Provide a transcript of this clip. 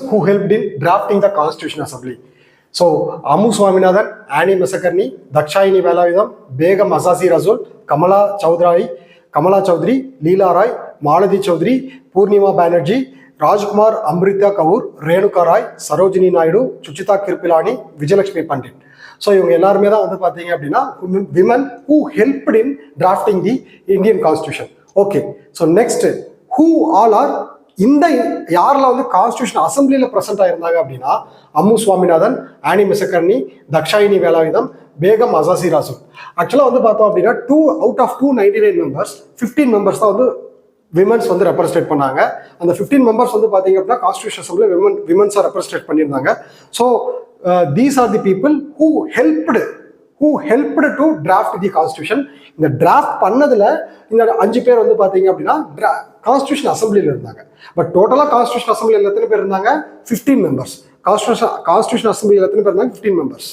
who helped in drafting the Constitution Assembly. So, Amu Swaminathan, Annie Massakarni, Dakshayini Velavidam, Begum Asasi Razul, Kamala Chaudhary, Leela Rai, Maladi Chaudhary, Purnima Banerjee, Rajkumar Amrita Kaur, Renuka Rai, Sarojini Naidu, Chuchita Kirpilani, Vijayalakshmi Pandit. So, இவங்க எல்லாருமே தான் வந்து பார்த்தீங்க அப்படின்னா women who helped in drafting the Indian Constitution. Okay, so next, who all are இந்த யாரெல்லாம் வந்து constitution அசம்பிளியில் present ஆயிருந்தாங்க அப்படின்னா அம்மு சுவாமிநாதன், ஆனி மெசக்கர்னி, தக்ஷாயினி வேலாயுதம், பேகம் அசாசி ராசு. ஆக்சுவலாக வந்து பார்த்தோம் அப்படின்னா 2 out of 299 மெம்பர்ஸ் 15 மெம்பர்ஸ் தான் வந்து விமன்ஸ் வந்து ரெப்ரசன்டேட் பண்ணாங்க. அந்த 15 மெம்பர்ஸ் வந்து பார்த்தீங்க அப்படின்னா கான்ஸ்டியூஷன் அசம்பிளியில் விமன்ஸாக ரெப்ரசன்டேட் பண்ணியிருந்தாங்க. So these are the people who helped to draft the constitution. இந்த டிராஃப்ட் பண்ணதுல இந்த 5 பேர் வந்து பாத்தீங்க அப்படின்னா கான்ஸ்டியூஷன் அசம்பிளியில் இருந்தாங்க. பட் டோட்டலா கான்ஸ்டியூஷன் அசம்பிளியில் எத்தனை பேர் இருந்தாங்க? 15 மெம்பர்ஸ். கான்ஸ்டியூஷன் அசம்பிளியில் எத்தனை பேர் இருந்தாங்க? 15 மெம்பர்ஸ்.